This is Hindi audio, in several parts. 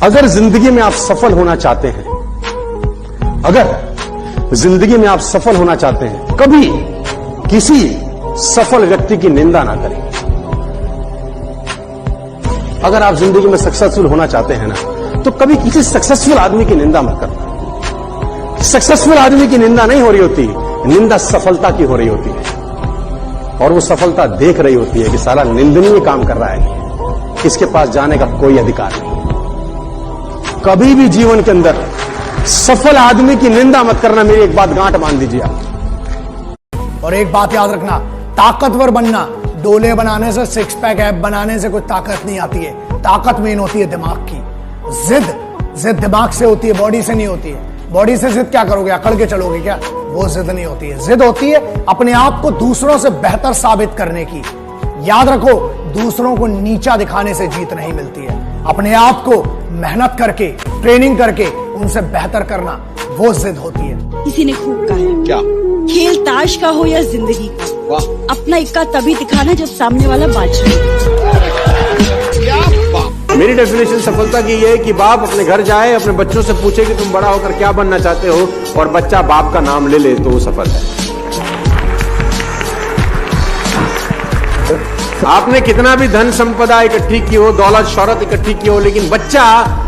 अगर जिंदगी में आप सफल होना चाहते हैं, अगर जिंदगी में आप सफल होना चाहते हैं, कभी किसी सफल व्यक्ति की निंदा ना करें। अगर आप जिंदगी में सक्सेसफुल होना चाहते हैं ना, तो कभी किसी सक्सेसफुल आदमी की निंदा मत करना। सक्सेसफुल आदमी की निंदा नहीं हो रही होती, निंदा सफलता की हो रही होती है, और वो सफलता देख रही होती है कि साला निंदनीय काम कर रहा है, इसके पास जाने का कोई अधिकार नहीं। कभी भी जीवन के अंदर सफल आदमी की निंदा मत करना। मेरी एक बात गांठ बांध दीजिए आप। और एक बात याद रखना, ताकतवर बनना डोले बनाने से, सिक्स पैक ऐप बनाने से कोई ताकत नहीं आती है। ताकत मेन होती है दिमाग की। जिद दिमाग से होती है, बॉडी से नहीं होती है। बॉडी से जिद क्या करोगे, अकड़ के चलोगे क्या? वो जिद नहीं होती है। जिद होती है अपने आप को दूसरों से बेहतर साबित करने की। याद रखो, दूसरों को नीचा दिखाने से जीत नहीं मिलती है। अपने आप को मेहनत करके, ट्रेनिंग करके उनसे बेहतर करना, वो जिद होती है। किसी ने खूब कहा है, क्या खेल ताश का हो या जिंदगी का, अपना इक्का तभी दिखाना जब सामने वाला बादशाह। मेरी डेफिनेशन सफलता की ये है कि बाप अपने घर जाए, अपने बच्चों से पूछे कि तुम बड़ा होकर क्या बनना चाहते हो, और बच्चा बाप का नाम ले तो वो सफल है। आपने कितना भी धन संपदा इकट्ठी की हो, दौलत शौहरत इकट्ठी की हो, लेकिन बच्चा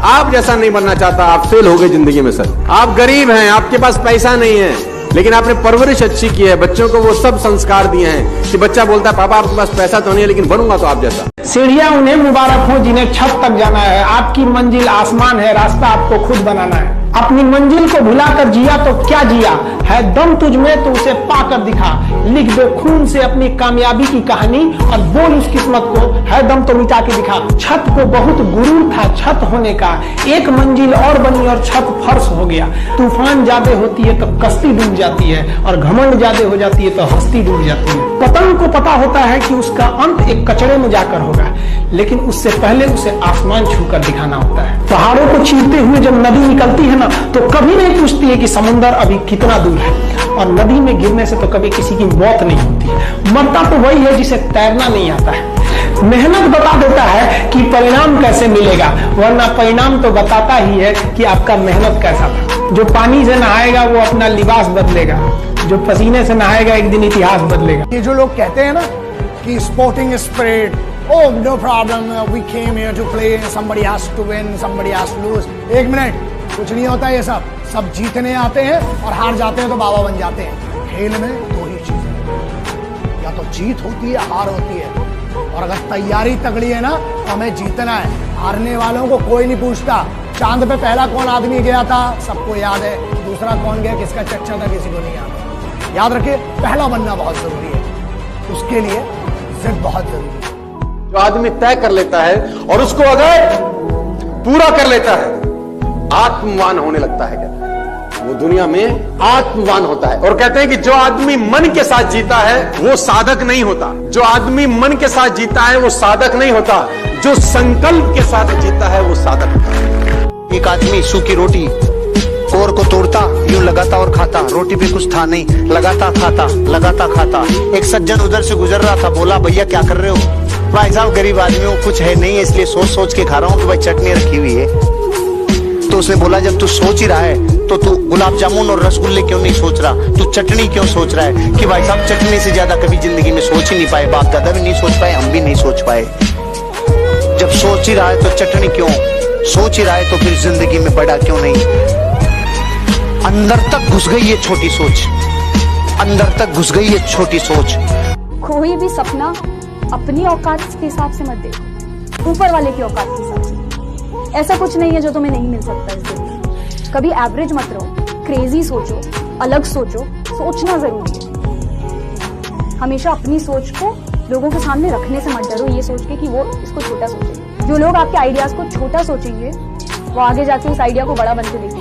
आप जैसा नहीं बनना चाहता, आप फेल हो गए जिंदगी में। सर, आप गरीब हैं, आपके पास पैसा नहीं है, लेकिन आपने परवरिश अच्छी की है, बच्चों को वो सब संस्कार दिए हैं कि बच्चा बोलता है पापा आपके पास पैसा तो नहीं है, लेकिन बनूंगा तो आप जैसा। सीढ़ियां उन्हें मुबारक हो जिन्हें छत तक जाना है। आपकी मंजिल आसमान है, रास्ता आपको खुद बनाना है। अपनी मंजिल को भुलाकर जिया तो क्या जिया है, दम तुझ में तो उसे पाकर दिखा। लिख दे खून से अपनी कामयाबी की कहानी और बोल उस किस्मत को, है दम तो मिटा के दिखा। छत को बहुत गुरूर था छत होने का, एक मंजिल और बनी और छत फर्श हो गया। तूफान ज्यादा होती है तो कश्ती डूब जाती है, और घमंड ज्यादा हो जाती है तो हस्ती डूब जाती है। पतंग को पता होता है कि उसका अंत एक कचरे में जाकर होगा, लेकिन उससे पहले उसे आसमान छूकर दिखाना होता है। पहाड़ों को चीरते हुए जब नदी निकलती है ना, तो कभी नहीं पूछती है कि समुद्र अभी कितना दूर है, और नदी में गिरने से तो कभी किसी की मौत नहीं होती। मरता तो वही है जिसे तैरना नहीं आता है। मेहनत बता देता है कि परिणाम कैसे मिलेगा, वरना परिणाम तो बताता ही है कि आपका मेहनत कैसा था। जो पानी से नहाएगा वो अपना लिबास बदलेगा, जो पसीने से नहाएगा एक दिन इतिहास बदलेगा। ये जो लोग कहते हैं ना कि sporting spirit, oh no problem, we came here to play, somebody has to win, somebody has to lose। एक मिनट, कुछ नहीं होता ये सब जीतने आते हैं और हार जाते हैं तो बाबा बन जाते हैं। खेल में दो ही चीजें, या तो जीत होती है, हार होती है। और अगर तैयारी तगड़ी है ना, तो हमें जीतना है। हारने वालों को कोई नहीं पूछता। चांद पे पहला कौन आदमी गया था, सबको याद है। दूसरा कौन गया, किसका चर्चा था, किसी को नहीं याद। याद रखिए, पहला बनना बहुत जरूरी है, उसके लिए जिद बहुत जरूरी है। जो आदमी तय कर लेता है और उसको अगर पूरा कर लेता है, आत्मवान होने लगता है। क्या वो दुनिया में आत्मवान होता है। और कहते हैं कि जो आदमी मन के साथ जीता है वो साधक नहीं होता। जो आदमी मन के साथ जीता है वो साधक नहीं होता, जो संकल्प के साथ जीता है वो साधक होता है। एक आदमी सूखी रोटी कोर को तोड़ता, यूं लगाता और खाता। रोटी पे कुछ था नहीं, लगाता खाता, लगाता खाता। एक सज्जन उधर से गुजर रहा था, बोला भैया क्या कर रहे हो? भाई साहब गरीब आदमियों को कुछ है नहीं है, इसलिए सोच सोच के खा रहा हूँ कि भाई चटनी रखी हुई है। तो उसने बोला जब तू सोच ही रहा है तो तू गुलाब जामुन और रसगुल्ले क्यों नहीं सोच रहा, तू चटनी क्यों सोच रहा है? कि भाई साहब चटनी से ज्यादा कभी जिंदगी में सोच ही नहीं पाए, बाप दादा भी नहीं सोच पाए, हम भी नहीं सोच पाए। जब सोच ही रहा है तो चटनी क्यों, सोच ही रहा है तो फिर जिंदगी में बड़ा क्यों नहीं? अंदर तक घुस गई ये छोटी सोच, अंदर तक घुस गई ये छोटी सोच। कोई भी सपना अपनी औकात के हिसाब से मत देखो, ऊपर वाले की औकात के हिसाब से। ऐसा कुछ नहीं है जो तुम्हें नहीं मिल सकता इस दुनिया। कभी एवरेज मत रहो, क्रेजी सोचो, अलग सोचो। सोचना जरूरी है। हमेशा अपनी सोच को लोगों के सामने रखने से मत डरो, ये सोच के कि वो इसको छोटा सोचेंगे। जो लोग आपके आइडियाज को छोटा सोचेंगे, वो आगे जाके उस आइडिया को बड़ा बनते देखेंगे।